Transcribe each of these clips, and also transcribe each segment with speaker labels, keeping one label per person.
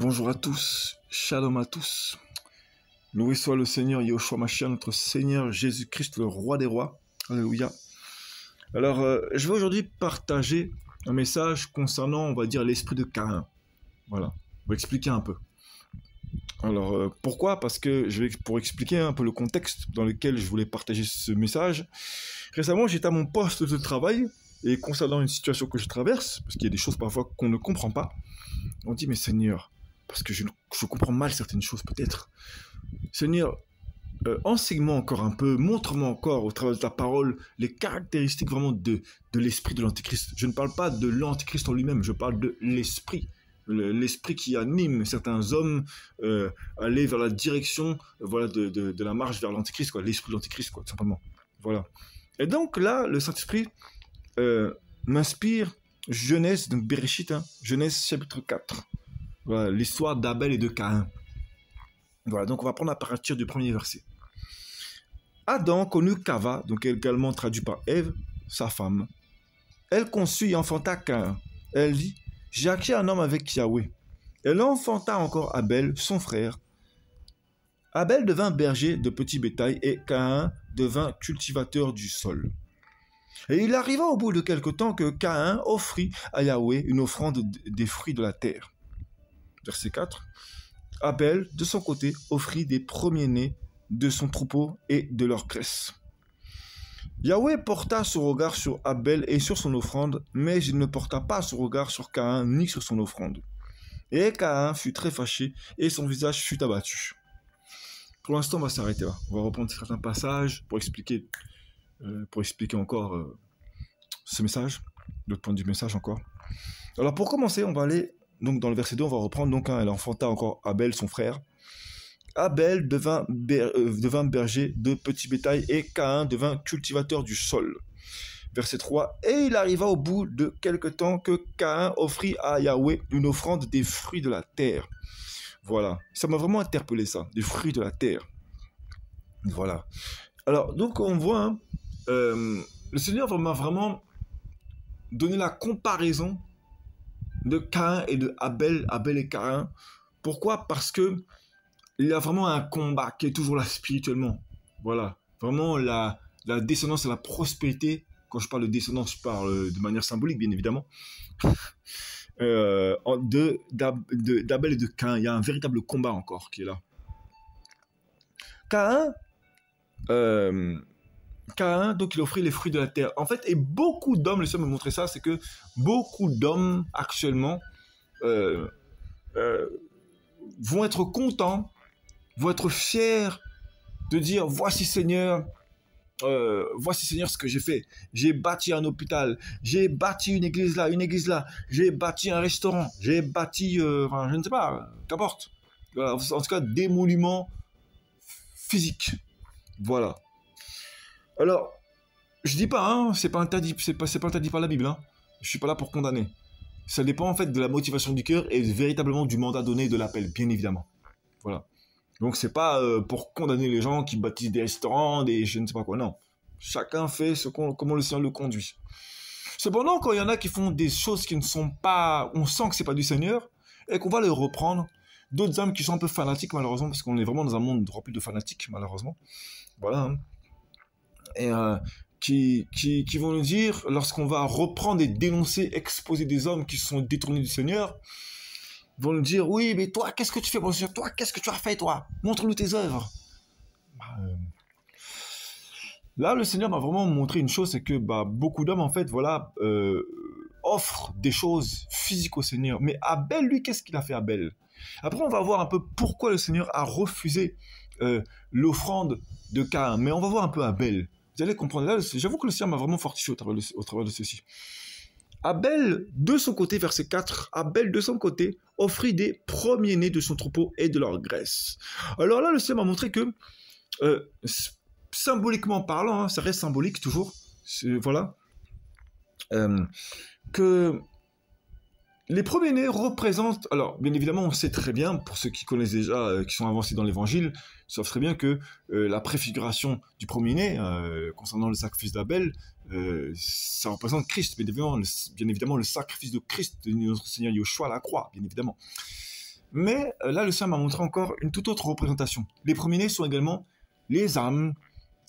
Speaker 1: Bonjour à tous, shalom à tous. Loué soit le Seigneur Yahushua Mashiach, notre Seigneur Jésus-Christ, le Roi des Rois. Alléluia. Alors, je vais aujourd'hui partager un message concernant, on va dire, l'esprit de Caïn. Voilà, on va expliquer un peu. Alors, pourquoi? Parce que pour expliquer un peu le contexte dans lequel je voulais partager ce message. Récemment, j'étais à mon poste de travail et concernant une situation que je traverse, parce qu'il y a des choses parfois qu'on ne comprend pas, on dit, mais Seigneur, parce que je comprends mal certaines choses peut-être. Seigneur, enseigne-moi encore un peu, montre-moi encore au travers de ta parole les caractéristiques vraiment de l'esprit de l'Antéchrist. Je ne parle pas de l'Antéchrist en lui-même, je parle de l'esprit. L'esprit qui anime certains hommes aller vers la direction voilà, de la marche vers l'Antéchrist, l'esprit de l'Antéchrist, tout simplement. Voilà. Et donc là, le Saint-Esprit m'inspire Genèse, donc Bereshit, Genèse chapitre 4. Voilà, l'histoire d'Abel et de Caïn. Voilà, donc on va prendre à partir du premier verset. Adam connut Chava, donc également traduit par Ève, sa femme. Elle conçut et enfanta Caïn. Elle dit, j'ai acquis un homme avec Yahweh. Elle enfanta encore Abel, son frère. Abel devint berger de petit bétail et Caïn devint cultivateur du sol. Et il arriva au bout de quelque temps que Caïn offrit à Yahweh une offrande des fruits de la terre. Verset 4. Abel, de son côté, offrit des premiers-nés de son troupeau et de leur graisse. Yahweh porta son regard sur Abel et sur son offrande, mais il ne porta pas son regard sur Caïn ni sur son offrande. Et Caïn fut très fâché et son visage fut abattu. Pour l'instant, on va s'arrêter là. On va reprendre certains passages pour expliquer encore ce message, l'autre point du message encore. Alors pour commencer, on va aller donc dans le verset 2, on va reprendre, donc elle enfanta encore Abel, son frère. Abel devint berger de petit bétail et Caïn devint cultivateur du sol. Verset 3, et il arriva au bout de quelque temps que Caïn offrit à Yahweh une offrande des fruits de la terre. Voilà, ça m'a vraiment interpellé ça, des fruits de la terre. Voilà. Alors, donc on voit, le Seigneur m'a vraiment donné la comparaison de Caïn et de Abel et Caïn. Pourquoi? Parce que il y a vraiment un combat qui est toujours là spirituellement. Voilà. Vraiment la descendance et la prospérité. Quand je parle de descendance, je parle de manière symbolique, bien évidemment. D'Abel et de Caïn. Il y a un véritable combat encore qui est là. Caïn, donc il offrit les fruits de la terre. En fait, et beaucoup d'hommes, le Seigneur me montrait ça, c'est que beaucoup d'hommes actuellement vont être contents, vont être fiers de dire, voici Seigneur ce que j'ai fait. J'ai bâti un hôpital, j'ai bâti une église là, j'ai bâti un restaurant, j'ai bâti, je ne sais pas, qu'importe. Voilà, en tout cas, des monuments physiques. Voilà. Alors, je dis pas, c'est pas interdit, c'est pas interdit par la Bible, Je suis pas là pour condamner. Ça dépend en fait de la motivation du cœur et véritablement du mandat donné et de l'appel, bien évidemment. Voilà. Donc c'est pas pour condamner les gens qui bâtissent des restaurants, des je ne sais pas quoi, non. Chacun fait comment le Seigneur le conduit. Cependant, quand il y en a qui font des choses qui ne sont pas, on sent que c'est pas du Seigneur et qu'on va les reprendre, d'autres âmes qui sont un peu fanatiques malheureusement, parce qu'on est vraiment dans un monde rempli de fanatiques malheureusement. Voilà. Et qui vont nous dire, lorsqu'on va reprendre et dénoncer, exposer des hommes qui se sont détournés du Seigneur, vont nous dire, oui, mais toi, qu'est-ce que tu fais, mon Seigneur? Toi, qu'est-ce que tu as fait, toi? Montre-nous tes œuvres. Là, le Seigneur m'a vraiment montré une chose, c'est que beaucoup d'hommes, en fait, voilà, offrent des choses physiques au Seigneur. Mais Abel, lui, qu'est-ce qu'il a fait, Abel? Après, on va voir un peu pourquoi le Seigneur a refusé l'offrande de Caïn. Mais on va voir un peu Abel. Vous allez comprendre. Là, j'avoue que le Seigneur m'a vraiment fortifié au travers de ceci. Abel, de son côté, verset 4, Abel, de son côté, offrit des premiers-nés de son troupeau et de leur graisse. Alors là, le Seigneur m'a montré que, symboliquement parlant, ça reste symbolique toujours, voilà, que les premiers-nés représentent, alors bien évidemment on sait très bien, pour ceux qui connaissent déjà, qui sont avancés dans l'évangile, savent très bien que la préfiguration du premier-né, concernant le sacrifice d'Abel, ça représente Christ, bien évidemment le sacrifice de Christ, de notre Seigneur Yahushua à la croix, bien évidemment. Mais là, le Seigneur m'a montré encore une toute autre représentation. Les premiers-nés sont également les âmes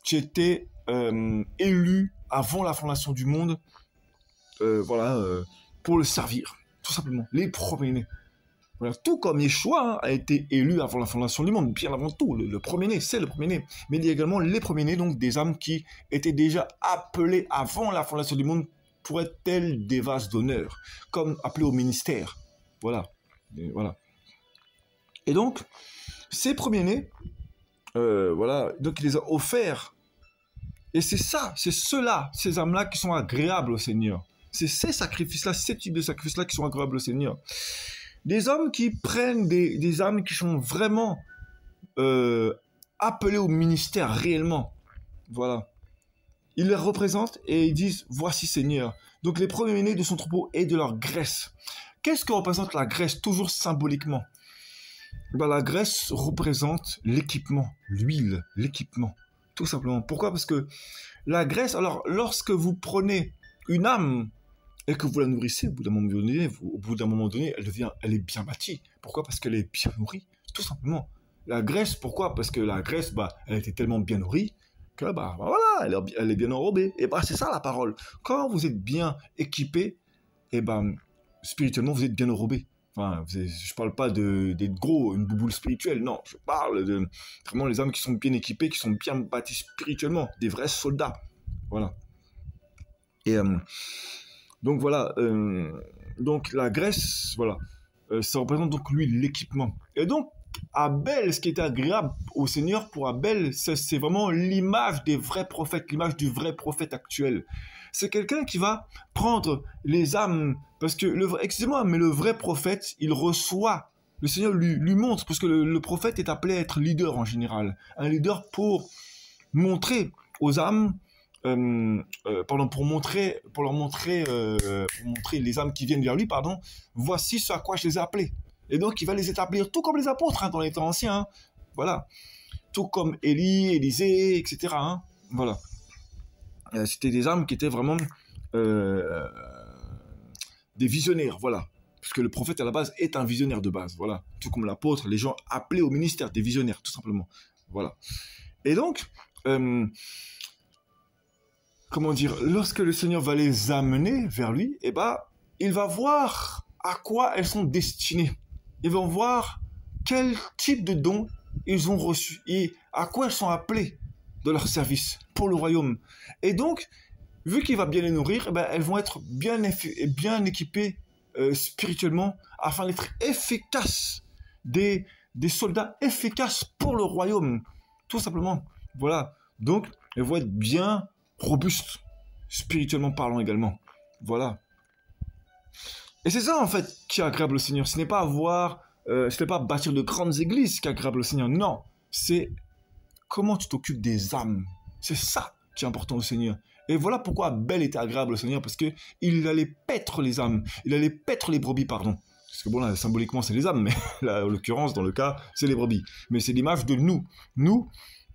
Speaker 1: qui étaient élues avant la fondation du monde, pour le servir, tout simplement. Les premiers-nés. Voilà, tout comme Yeshua a été élu avant la fondation du monde, bien avant tout, le premier-né, c'est le premier-né. Mais il y a également les premiers-nés, donc des âmes qui étaient déjà appelées avant la fondation du monde pour être telles des vases d'honneur, comme appelées au ministère. Voilà. Voilà. Et donc, ces premiers-nés, donc il les a offerts. Et c'est ça, c'est ceux-là, ces âmes-là qui sont agréables au Seigneur. C'est ces sacrifices-là, ces types de sacrifices-là qui sont agréables au Seigneur. Des hommes qui prennent des âmes qui sont vraiment appelées au ministère réellement. Voilà. Ils les représentent et ils disent « Voici Seigneur ». Donc les premiers-nés de son troupeau et de leur graisse. Qu'est-ce que représente la graisse, toujours symboliquement? La graisse représente l'équipement, l'huile, l'équipement. Tout simplement. Pourquoi? Parce que la graisse, alors lorsque vous prenez une âme et que vous la nourrissez, au bout d'un moment donné, elle est bien bâtie. Pourquoi? Parce qu'elle est bien nourrie, tout simplement. La graisse, pourquoi? Parce que la graisse, elle était tellement bien nourrie que voilà, elle est bien enrobée. Et c'est ça la parole. Quand vous êtes bien équipé, spirituellement, vous êtes bien enrobé. Enfin, je parle pas d'être gros, une bouboule spirituelle, non. Je parle de vraiment les âmes qui sont bien équipées, qui sont bien bâties spirituellement, des vrais soldats. Voilà. Et donc voilà, donc la graisse, voilà, ça représente donc lui l'équipement. Et donc Abel, ce qui était agréable au Seigneur pour Abel, c'est vraiment l'image des vrais prophètes, l'image du vrai prophète actuel. C'est quelqu'un qui va prendre les âmes, parce que, excusez-moi, mais le vrai prophète, il reçoit, le Seigneur lui montre, parce que le prophète est appelé à être leader en général. Un leader pour montrer aux âmes, pour leur montrer les âmes qui viennent vers lui, voici ce à quoi je les ai appelés. Et donc, il va les établir, tout comme les apôtres dans les temps anciens. Voilà. Tout comme Élie, Élisée, etc. Voilà. C'était des âmes qui étaient vraiment des visionnaires, voilà. Parce que le prophète, à la base, est un visionnaire de base, voilà. Tout comme l'apôtre, les gens appelés au ministère, des visionnaires, tout simplement. Voilà. Et donc, comment dire, lorsque le Seigneur va les amener vers lui, il va voir à quoi elles sont destinées. Ils vont voir quel type de dons ils ont reçus et à quoi elles sont appelées de leur service pour le royaume. Et donc, vu qu'il va bien les nourrir, elles vont être bien équipées spirituellement afin d'être efficaces, des soldats efficaces pour le royaume. Tout simplement. Voilà. Donc, elles vont être bien robustes, spirituellement parlant également. Voilà. Et c'est ça, en fait, qui est agréable au Seigneur. Ce n'est pas bâtir de grandes églises qui est agréable au Seigneur. Non. C'est comment tu t'occupes des âmes. C'est ça qui est important au Seigneur. Et voilà pourquoi Abel était agréable au Seigneur, parce qu'il allait paître les âmes. Il allait paître les brebis, pardon. Parce que bon, là, symboliquement, c'est les âmes, mais là, en l'occurrence, dans le cas, c'est les brebis. Mais c'est l'image de nous. Nous,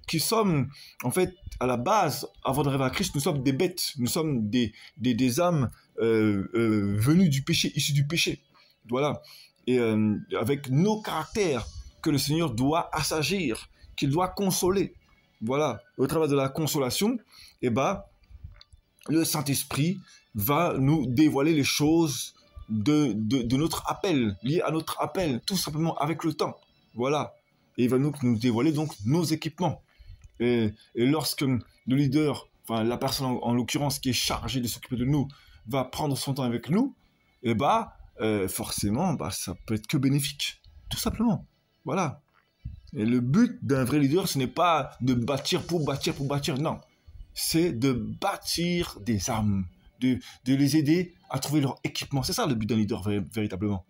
Speaker 1: qui sommes, en fait, à la base, avant d'arriver à Christ, nous sommes des bêtes. Nous sommes des âmes venues du péché, issues du péché. Voilà. Et avec nos caractères que le Seigneur doit assagir, qu'il doit consoler. Voilà. Au travers de la consolation, le Saint-Esprit va nous dévoiler les choses de notre appel, liées à notre appel, tout simplement avec le temps. Voilà. Et il va nous dévoiler donc nos équipements. Et lorsque le leader, enfin la personne en l'occurrence qui est chargée de s'occuper de nous, va prendre son temps avec nous, forcément, ça peut être que bénéfique. Tout simplement. Voilà. Et le but d'un vrai leader, ce n'est pas de bâtir pour bâtir, non. C'est de bâtir des âmes, de les aider à trouver leur équipement. C'est ça le but d'un leader, véritablement.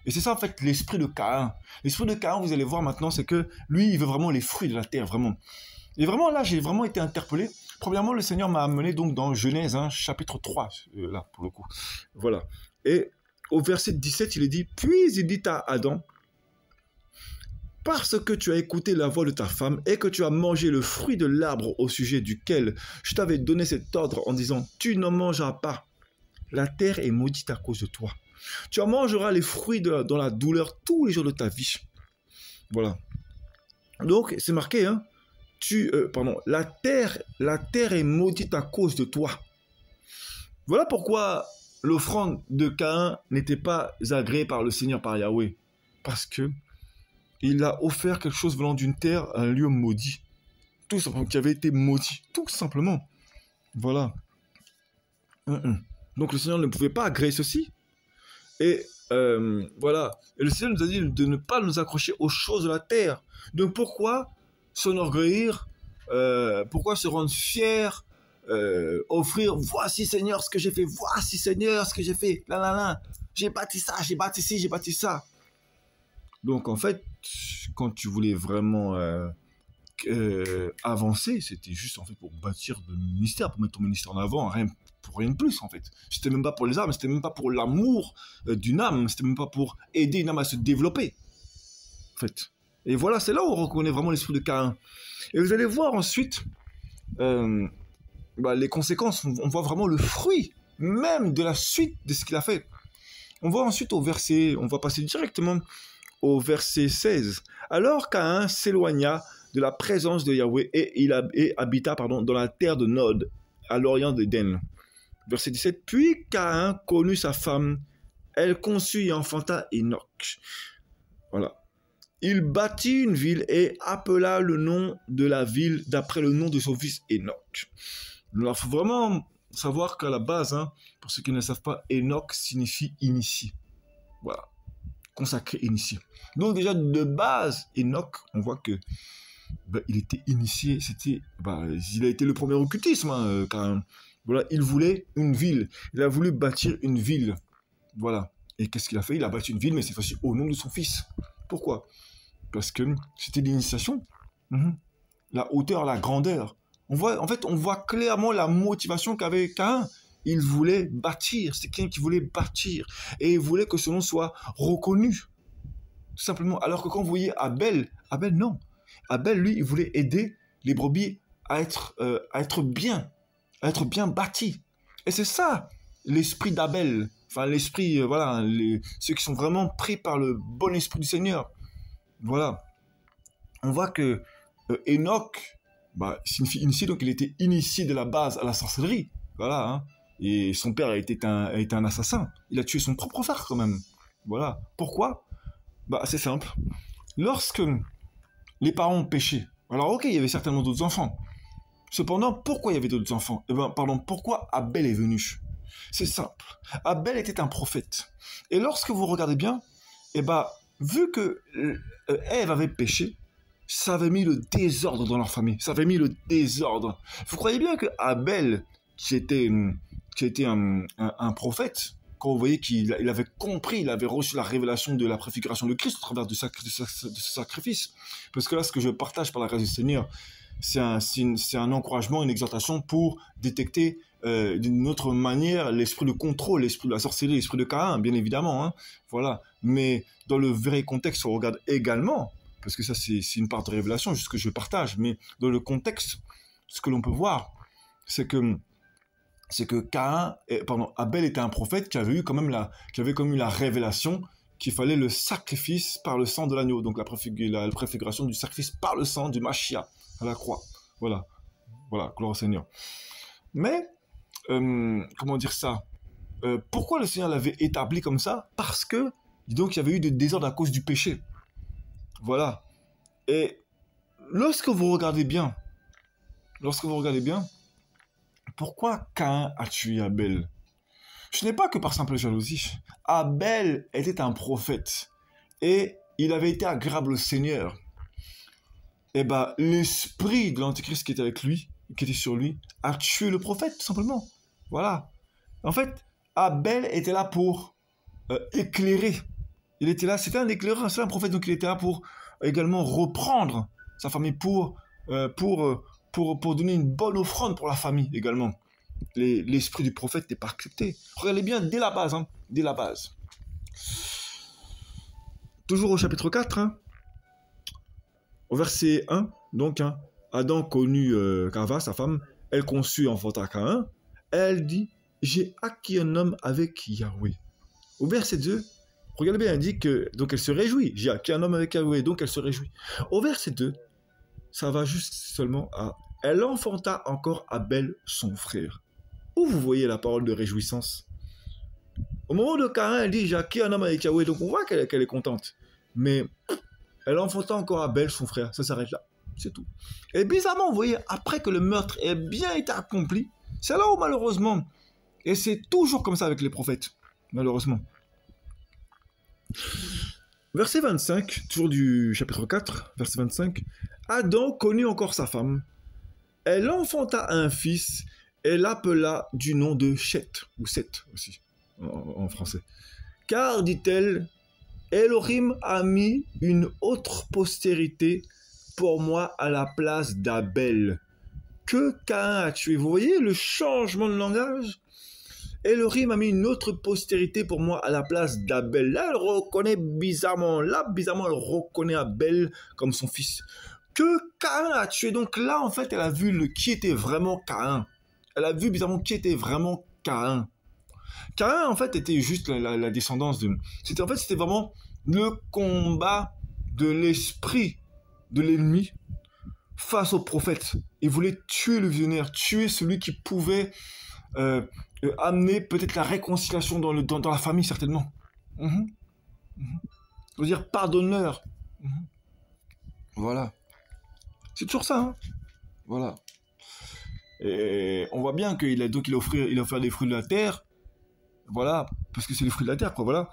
Speaker 1: Et c'est ça, en fait, l'esprit de Caïn. L'esprit de Caïn, vous allez voir maintenant, c'est que lui, il veut vraiment les fruits de la terre, vraiment. Et vraiment, là, j'ai vraiment été interpellé. Premièrement, le Seigneur m'a amené donc dans Genèse, chapitre 3, là, pour le coup. Voilà. Et au verset 17, il est dit, « Puis il dit à Adam, parce que tu as écouté la voix de ta femme et que tu as mangé le fruit de l'arbre au sujet duquel je t'avais donné cet ordre en disant, tu n'en mangeras pas. La terre est maudite à cause de toi. Tu en mangeras les fruits dans la douleur tous les jours de ta vie. Voilà. Donc, c'est marqué, hein, la terre est maudite à cause de toi. Voilà pourquoi l'offrande de Caïn n'était pas agréée par le Seigneur, par Yahweh. Parce que il a offert quelque chose venant d'une terre, un lieu maudit. Tout simplement, qui avait été maudit. Tout simplement. Voilà. Donc le Seigneur ne pouvait pas agréer ceci. Et voilà. Et le Seigneur nous a dit de ne pas nous accrocher aux choses de la terre. Donc pourquoi s'enorgueillir, pourquoi se rendre fier, offrir, voici Seigneur ce que j'ai fait, voici Seigneur ce que j'ai fait, là, j'ai bâti ça, j'ai bâti ci, j'ai bâti ça. Donc en fait, quand tu voulais vraiment avancer, c'était juste en fait pour bâtir le ministère, pour mettre ton ministère en avant, pour rien de plus en fait. C'était même pas pour les âmes, c'était même pas pour l'amour d'une âme, c'était même pas pour aider une âme à se développer. En fait. Et voilà, c'est là où on reconnaît vraiment l'esprit de Caïn. Et vous allez voir ensuite les conséquences, on voit vraiment le fruit même de la suite de ce qu'il a fait. On voit ensuite on va passer directement au verset 16. Alors Caïn s'éloigna de la présence de Yahweh et habita dans la terre de Nod, à l'orient d'Éden. Verset 17. Puis Caïn connut sa femme, elle conçut et enfanta Enoch. Voilà. Il bâtit une ville et appela le nom de la ville d'après le nom de son fils Enoch. Alors, il faut vraiment savoir qu'à la base, hein, pour ceux qui ne le savent pas, Enoch signifie initié. Voilà. Consacré, initié. Donc déjà, de base, Enoch, on voit que il était initié, il a été le premier occultisme, hein, quand même. Voilà, il voulait une ville. Il a voulu bâtir une ville. Voilà. Et qu'est-ce qu'il a fait? Il a bâti une ville, mais cette fois-ci au nom de son fils. Pourquoi? Parce que c'était l'initiation. La hauteur, la grandeur. On voit clairement la motivation qu'avait Caïn. Il voulait bâtir. C'est quelqu'un qui voulait bâtir. Et il voulait que son nom soit reconnu. Tout simplement. Alors que quand vous voyez Abel, non. Abel, lui, il voulait aider les brebis à être bien bâtis. Et c'est ça, l'esprit d'Abel. Enfin, l'esprit, ceux qui sont vraiment pris par le bon esprit du Seigneur. Voilà. On voit que Enoch signifie initié, donc il était initié de la base à la sorcellerie. Voilà. Hein. Et son père a été un assassin. Il a tué son propre frère quand même. Voilà. Pourquoi? C'est simple. Lorsque les parents ont péché, alors ok, il y avait certainement d'autres enfants. Cependant, pourquoi il y avait d'autres enfants? Pourquoi Abel est venu? C'est simple. Abel était un prophète. Et lorsque vous regardez bien, vu que Ève avait péché, ça avait mis le désordre dans leur famille. Ça avait mis le désordre. Vous croyez bien que Abel, qui était un prophète, quand vous voyez qu'il avait compris, il avait reçu la révélation de la préfiguration de Christ au travers de ce sacrifice. Parce que là, ce que je partage par la grâce du Seigneur, c'est un encouragement, une exhortation pour détecter d'une autre manière l'esprit de contrôle, l'esprit de la sorcellerie, l'esprit de Caïn, bien évidemment. Hein, voilà. Mais dans le vrai contexte, on regarde également, parce que ça c'est une part de révélation, juste que je partage, mais dans le contexte, ce que l'on peut voir, c'est que Abel était un prophète qui avait comme eu la révélation qu'il fallait le sacrifice par le sang de l'agneau, donc la préfiguration du sacrifice par le sang du Mashiach à la croix. Voilà, gloire au Seigneur. Mais, comment dire ça? Pourquoi le Seigneur l'avait établi comme ça? Parce que, donc, il y avait eu des désordres à cause du péché. Voilà. Et lorsque vous regardez bien, pourquoi Caïn a tué Abel? Ce n'est pas que par simple jalousie. Abel était un prophète et il avait été agréable au Seigneur. Et l'esprit de l'Antichrist qui était sur lui, a tué le prophète, tout simplement. Voilà. En fait, Abel était là pour éclairer. Il était là, c'était un éclaireur, c'est un prophète, donc il était là pour également reprendre sa famille pour donner une bonne offrande pour la famille également. L'esprit du prophète n'est pas accepté. Regardez bien dès la base. Toujours au chapitre 4, hein, au verset 1, donc, hein, Adam connut Chava, sa femme, elle conçut et enfanta Caïn. Elle dit, j'ai acquis un homme avec Yahweh. Au verset 2, regardez bien, elle dit que, donc elle se réjouit. J'ai qui un homme avec Yahweh, donc elle se réjouit. Au verset 2, ça va juste seulement à, elle enfanta encore Abel, son frère. Où vous voyez la parole de réjouissance? Au moment de Caïn, elle dit, j'ai acquis un homme avec Yahweh, donc on voit qu'elle est contente. Mais elle enfanta encore Abel, son frère, ça s'arrête là, c'est tout. Et bizarrement, vous voyez, après que le meurtre ait bien été accompli, c'est là où malheureusement, et c'est toujours comme ça avec les prophètes, malheureusement. Verset 25, toujours du chapitre 4, verset 25. Adam connut encore sa femme. Elle enfanta un fils et l'appela du nom de Chet, ou Seth aussi, en français. Car, dit-elle, Elohim a mis une autre postérité pour moi à la place d'Abel, que Caïn a tué. Vous voyez le changement de langage? Elohim a mis une autre postérité pour moi à la place d'Abel. Là, elle reconnaît bizarrement, elle reconnaît Abel comme son fils. Que Caïn a tué. Donc là, en fait, elle a vu qui était vraiment Caïn. Elle a vu bizarrement qui était vraiment Caïn. Caïn, en fait, était juste la descendance de... C'était vraiment le combat de l'esprit de l'ennemi face au prophète. Il voulait tuer le visionnaire, tuer celui qui pouvait amener peut-être la réconciliation dans la famille, certainement. Je veux dire, pardonne-leur. Voilà. C'est toujours ça, hein. Voilà. Et on voit bien qu'il a offert des fruits de la terre. Voilà, parce que c'est les fruits de la terre, quoi, voilà.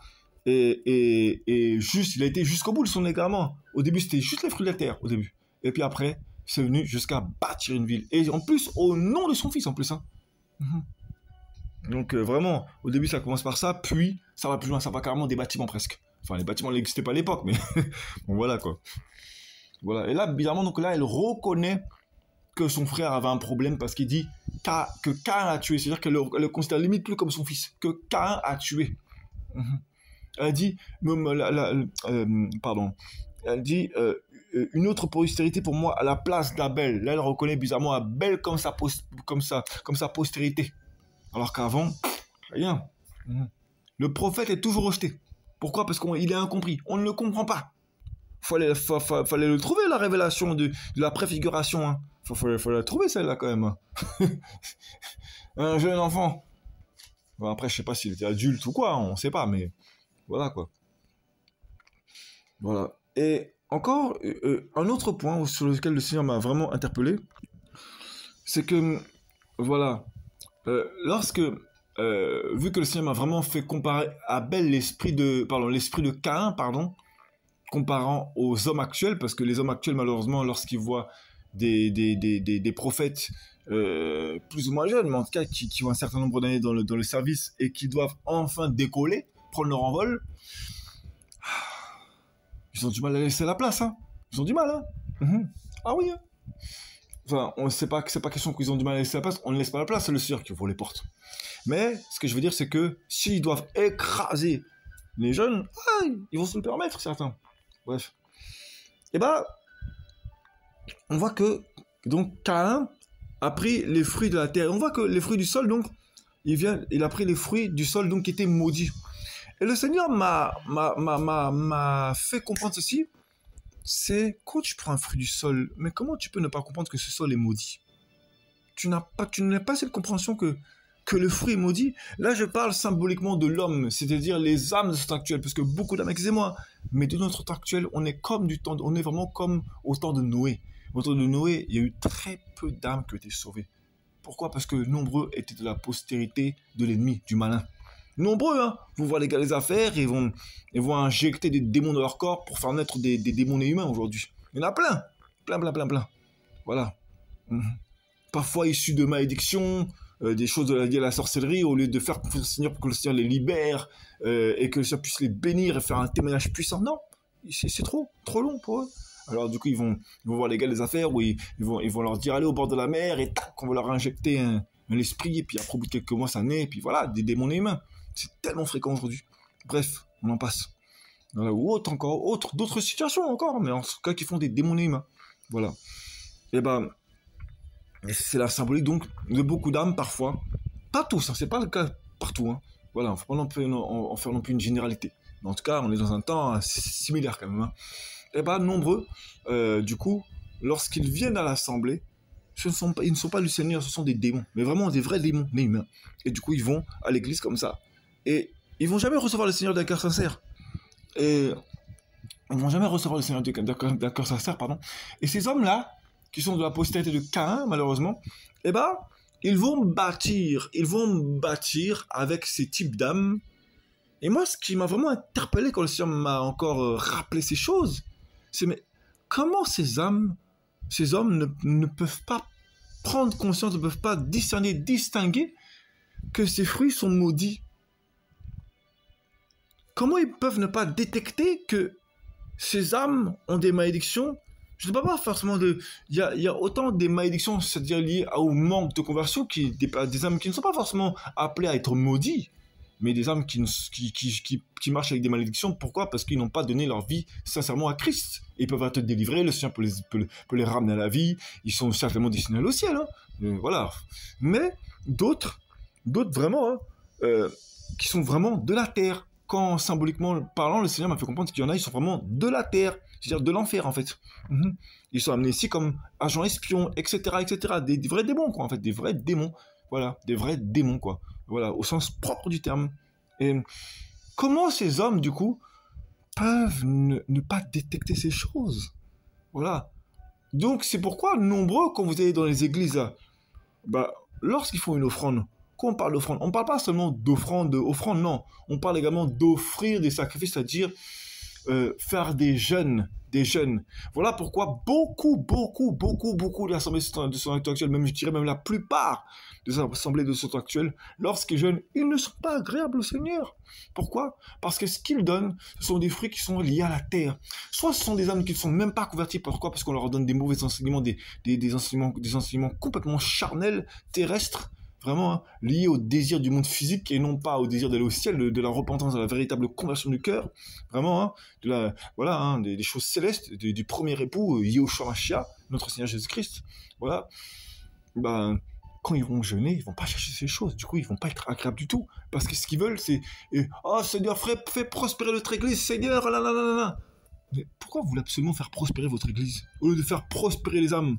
Speaker 1: Et juste, il a été jusqu'au bout de son égarement. Au début, c'était juste les fruits de la terre, au début. Et puis après, c'est venu jusqu'à bâtir une ville. Et en plus, au nom de son fils, en plus, hein. Donc, vraiment, au début, ça commence par ça, puis ça va plus loin, ça va carrément des bâtiments presque. Enfin, les bâtiments n'existaient pas à l'époque, mais bon, voilà, quoi. Voilà. Et là, bizarrement, donc là, elle reconnaît que son frère avait un problème parce qu'il dit que Caïn a tué. C'est-à-dire qu'elle le considère limite plus comme son fils, que Caïn a tué. Elle dit, pardon, elle dit une autre postérité pour moi à la place d'Abel. Là, elle reconnaît bizarrement Abel comme sa postérité. Alors qu'avant, rien. Le prophète est toujours rejeté. Pourquoi? Parce qu'il est incompris. On ne le comprend pas. Fallait le trouver, la révélation de la préfiguration. Hein. Fallait la trouver, celle-là, quand même. Un jeune enfant. Bon, après, je sais pas s'il était adulte ou quoi, on sait pas, mais voilà, quoi. Voilà. Et encore, un autre point sur lequel le Seigneur m'a vraiment interpellé, c'est que, voilà, lorsque, vu que le Seigneur m'a vraiment fait comparer Abel, l'esprit de Caïn, comparant aux hommes actuels, parce que les hommes actuels, malheureusement, lorsqu'ils voient des prophètes plus ou moins jeunes, mais en tout cas qui ont un certain nombre d'années dans le service et qui doivent enfin décoller, prendre leur envol, ils ont du mal à laisser la place, hein. Ils ont du mal, hein. Ah oui, hein. Enfin, c'est pas question qu'ils ont du mal à laisser la place, on ne laisse pas la place, c'est le Seigneur qui ouvre les portes. Mais ce que je veux dire, c'est que s'ils doivent écraser les jeunes, ils vont se le permettre, certains. Bref. Et bah, on voit que donc Caïn a pris les fruits de la terre. On voit que les fruits du sol, donc, il a pris les fruits du sol, donc, qui étaient maudits. Et le Seigneur m'a fait comprendre ceci. C'est quand tu prends un fruit du sol, mais comment tu peux ne pas comprendre que ce sol est maudit? Tu n'as pas cette compréhension que le fruit est maudit. Là, je parle symboliquement de l'homme, c'est-à-dire les âmes de ce temps actuel, parce que beaucoup d'âmes, excusez-moi, mais de notre temps actuel, on est vraiment comme au temps de Noé. Au temps de Noé, il y a eu très peu d'âmes qui ont été sauvées. Pourquoi? Parce que nombreux étaient de la postérité de l'ennemi, du malin. Nombreux, hein. Vous voyez les affaires, ils vont injecter des démons dans leur corps pour faire naître des démons humains aujourd'hui. Il y en a plein. Plein. Voilà. Parfois issus de malédictions, des choses liées à la sorcellerie, au lieu de faire confiance au Seigneur pour que le Seigneur les libère et que le Seigneur puisse les bénir et faire un témoignage puissant. Non, c'est trop long pour eux. Alors du coup, ils vont voir les gars des affaires où ils vont leur dire allez au bord de la mer et tac, on va leur injecter un esprit et puis après au bout de quelques mois ça naît et puis voilà, des démons humains. C'est tellement fréquent aujourd'hui. Bref, on en passe. Voilà, ou d'autres situations encore, mais en tout cas qui font des démons humains. Voilà. Et ben, c'est la symbolique donc de beaucoup d'âmes parfois. Pas tous, hein, c'est pas le cas partout. Hein. Voilà, il ne faut pas non plus en faire non plus une généralité. Mais en tout cas, on est dans un temps similaire quand même. Hein. Et bien, nombreux, du coup, lorsqu'ils viennent à l'assemblée, ils ne sont pas du Seigneur, ce sont des démons. Mais vraiment des vrais démons, des humains. Et du coup, ils vont à l'église comme ça. Et ils vont jamais recevoir le Seigneur d'un cœur sincère. Et ils vont jamais recevoir le Seigneur d'un cœur sincère, pardon. Et ces hommes-là, qui sont de la postérité de Caïn, malheureusement, eh ben, ils vont bâtir avec ces types d'âmes. Et moi, ce qui m'a vraiment interpellé quand le Seigneur m'a encore rappelé ces choses, c'est mais comment ces hommes ne peuvent pas prendre conscience, ne peuvent pas distinguer que ces fruits sont maudits. Comment ils peuvent ne pas détecter que ces âmes ont des malédictions? Je ne sais pas forcément de... Il y a autant des malédictions, c'est-à-dire liées au manque de conversion, des âmes qui ne sont pas forcément appelées à être maudits, mais des âmes qui marchent avec des malédictions. Pourquoi? Parce qu'ils n'ont pas donné leur vie sincèrement à Christ. Ils peuvent être délivrés, le Seigneur peut les ramener à la vie, ils sont certainement destinés au ciel. Hein. Voilà. Mais d'autres vraiment, hein, qui sont vraiment de la terre. Quand symboliquement parlant, le Seigneur m'a fait comprendre qu'il y en a, ils sont vraiment de la terre, c'est-à-dire de l'enfer en fait. Ils sont amenés ici comme agents espions, etc., etc. Des vrais démons quoi, en fait, des vrais démons. Voilà, des vrais démons quoi. Voilà, au sens propre du terme. Et comment ces hommes du coup peuvent ne pas détecter ces choses? Voilà. Donc c'est pourquoi nombreux quand vous allez dans les églises, lorsqu'ils font une offrande. Quand on parle d'offrande, on ne parle pas seulement d'offrande, non. On parle également d'offrir des sacrifices, c'est-à-dire faire des jeûnes. Voilà pourquoi beaucoup de l'Assemblée de son temps actuel, même je dirais même la plupart des assemblées de son temps actuel, lorsqu'ils jeûnent, ils ne sont pas agréables au Seigneur. Pourquoi? Parce que ce qu'ils donnent, ce sont des fruits qui sont liés à la terre. Soit ce sont des âmes qui ne sont même pas converties. Pourquoi? Parce qu'on leur donne des mauvais enseignements, des enseignements complètement charnels, terrestres, vraiment hein, lié au désir du monde physique et non pas au désir d'aller au ciel, de la repentance, de la véritable conversion du cœur, vraiment, hein, des choses célestes, du premier époux, Yahushua Mashiach, notre Seigneur Jésus-Christ. Voilà. Quand ils vont jeûner, ils vont pas chercher ces choses. Du coup, ils vont pas être agréables du tout. Parce que ce qu'ils veulent, c'est oh Seigneur, fais prospérer notre église, Seigneur, là. Mais pourquoi vous voulez absolument faire prospérer votre église au lieu de faire prospérer les âmes?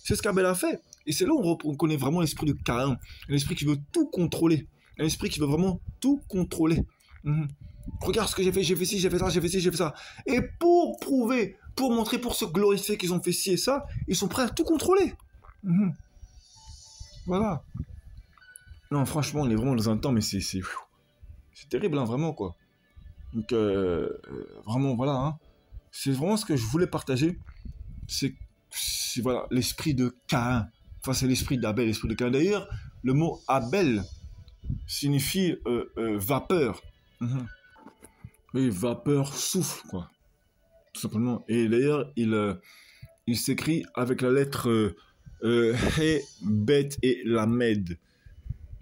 Speaker 1: C'est ce qu'Abel a fait. Et c'est là où on connaît vraiment l'esprit de Caïn. Un esprit qui veut tout contrôler. Un esprit qui veut vraiment tout contrôler. Regarde ce que j'ai fait ci, j'ai fait ça. Et pour prouver, pour montrer, pour se glorifier qu'ils ont fait ci et ça, ils sont prêts à tout contrôler. Voilà. Non, franchement, on est vraiment dans un temps, mais c'est terrible, hein, vraiment, quoi. Donc, vraiment, voilà. Hein. C'est vraiment ce que je voulais partager. C'est voilà, l'esprit de Caïn. Enfin, c'est l'esprit d'Abel, l'esprit de Caïn. D'ailleurs, le mot Abel signifie vapeur. Oui, vapeur, souffle, quoi. Tout simplement. Et d'ailleurs, il s'écrit avec la lettre He, Bet et Lamed.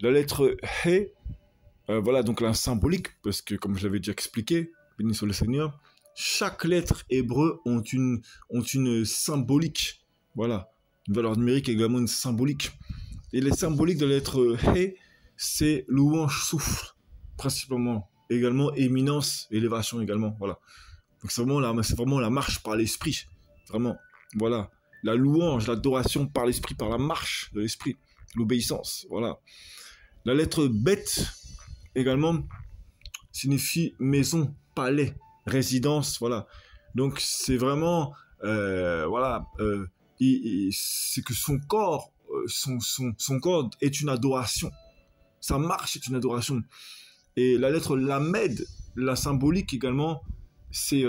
Speaker 1: La lettre He, voilà, donc la symbolique, parce que comme je l'avais déjà expliqué, béni soit le Seigneur, chaque lettre hébreu ont une symbolique. Voilà. Une valeur numérique également une symbolique. Et les symboliques de la lettre He, c'est louange, souffle, principalement. Également éminence, élévation également. Voilà. Donc c'est vraiment la marche par l'esprit. Vraiment. Voilà. La louange, l'adoration par l'esprit, par la marche de l'esprit. L'obéissance. Voilà. La lettre Bet, également, signifie maison, palais, résidence. Voilà. Donc c'est vraiment... c'est que son corps, son corps est une adoration. Sa marche est une adoration. Et la lettre Lamed, la symbolique également, c'est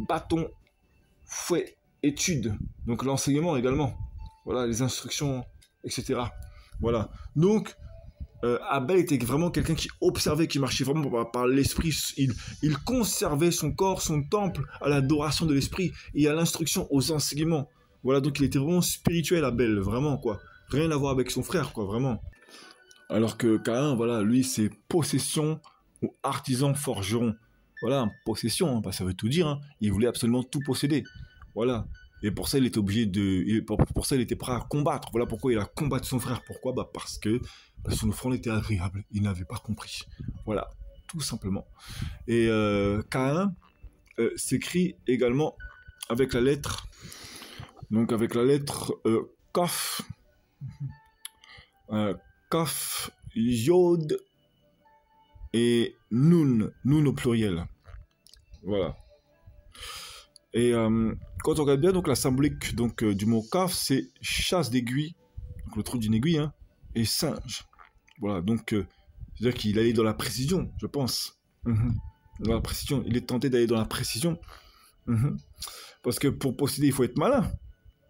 Speaker 1: bâton, fouet, étude. Donc l'enseignement également. Voilà, les instructions, etc. Voilà. Donc, Abel était vraiment quelqu'un qui observait, qui marchait vraiment par l'esprit. Il conservait son corps, son temple à l'adoration de l'esprit et à l'instruction, aux enseignements. Voilà, donc il était vraiment spirituel, Abel, vraiment, quoi. Rien à voir avec son frère, quoi, vraiment. Alors que Caïn, voilà, lui, c'est possession ou artisan forgeron. Voilà, possession, hein, ça veut tout dire. Hein. Il voulait absolument tout posséder. Voilà. Et pour ça, il était obligé de... Pour ça, il était prêt à combattre. Voilà pourquoi il a combattu son frère. Pourquoi? Parce que son offrande était agréable. Il n'avait pas compris. Voilà, tout simplement. Et Caïn s'écrit également avec la lettre... Donc avec la lettre Kaf. Kaf, Yod et Nun. Nun au pluriel. Voilà. Et quand on regarde bien donc la symbolique donc, du mot Kaf, c'est chasse d'aiguille, donc le trou d'une aiguille, hein, et singe. Voilà, donc c'est-à-dire qu'il allait dans la précision, je pense. Dans la précision. Il est tenté d'aller dans la précision. Parce que pour posséder, il faut être malin.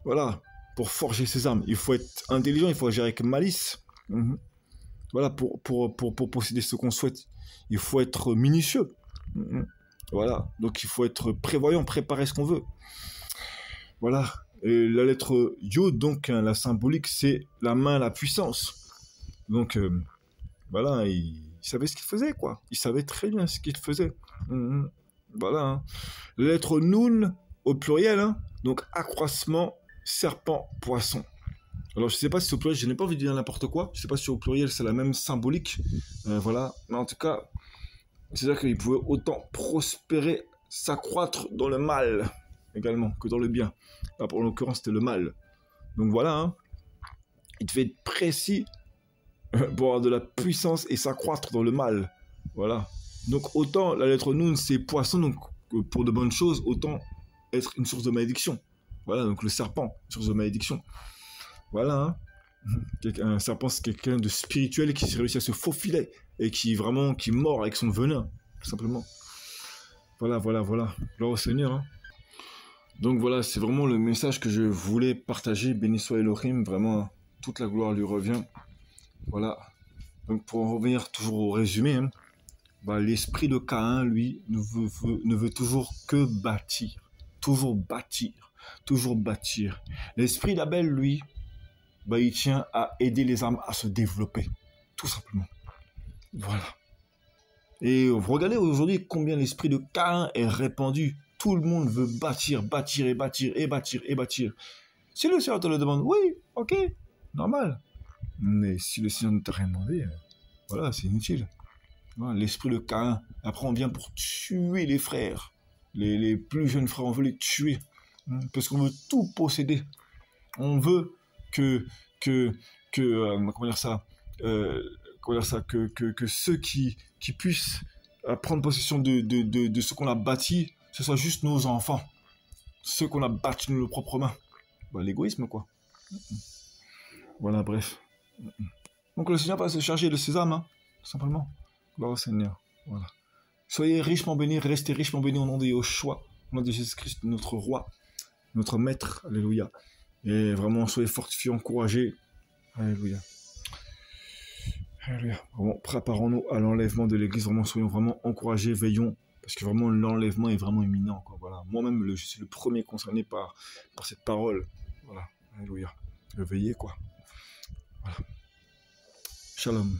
Speaker 1: Voilà, pour forger ses armes, il faut être intelligent, il faut agir avec malice. Voilà, pour posséder ce qu'on souhaite, il faut être minutieux. Voilà, donc il faut être prévoyant, préparer ce qu'on veut. Voilà, et la lettre Yod, donc hein, la symbolique, c'est la main, la puissance. Donc voilà, il savait ce qu'il faisait, quoi. Il savait très bien ce qu'il faisait. Voilà. Hein. La lettre Nun, au pluriel, hein, donc accroissement, serpent, poisson. Alors je sais pas si au pluriel, je n'ai pas envie de dire n'importe quoi. Je sais pas si au pluriel c'est la même symbolique. Voilà, mais en tout cas, c'est-à-dire qu'il pouvait autant prospérer, s'accroître dans le mal également que dans le bien. Là, pour l'occurrence, c'était le mal. Donc voilà, hein. Il devait être précis pour avoir de la puissance et s'accroître dans le mal. Voilà. Donc autant la lettre Nun c'est poisson, donc pour de bonnes choses, autant être une source de malédiction. Voilà, donc le serpent, source de malédiction. Voilà, hein. Un serpent, c'est quelqu'un de spirituel qui réussit à se faufiler et qui mord avec son venin, tout simplement. Voilà. Gloire au Seigneur. Hein. Donc voilà, c'est vraiment le message que je voulais partager. Béni soit Elohim, vraiment, toute la gloire lui revient. Voilà. Donc pour en revenir toujours au résumé, hein, l'esprit de Caïn, lui, ne veut toujours que bâtir. Toujours bâtir. L'esprit d'Abel, lui, il tient à aider les âmes à se développer, tout simplement. Voilà. Et regardez aujourd'hui combien l'esprit de Caïn est répandu. Tout le monde veut bâtir. Si le Seigneur te le demande, oui, ok, normal. Mais si le Seigneur ne t'a rien demandé, voilà, c'est inutile. Voilà, l'esprit de Caïn. Après, on vient pour tuer les frères. Les plus jeunes frères, on veut les tuer. Parce qu'on veut tout posséder. On veut que ceux qui puissent prendre possession de ce qu'on a bâti, ce soit juste nos enfants, ceux qu'on a bâtis de nos propres mains. L'égoïsme, quoi. Voilà, bref. Donc le Seigneur va se charger de ses âmes, hein, tout simplement. Gloire au Seigneur. Voilà. Soyez richement bénis, restez richement bénis au nom de Yahushua, au nom de Jésus-Christ, notre roi, notre maître. Alléluia. Et vraiment, soyez fortifiés, encouragés. Alléluia. Alléluia. Vraiment, préparons-nous à l'enlèvement de l'Église. Vraiment, soyons vraiment encouragés, veillons. Parce que vraiment, l'enlèvement est vraiment imminent. Quoi. Voilà. Moi-même, je suis le premier concerné par cette parole. Voilà. Alléluia. Veillez, quoi. Voilà. Shalom.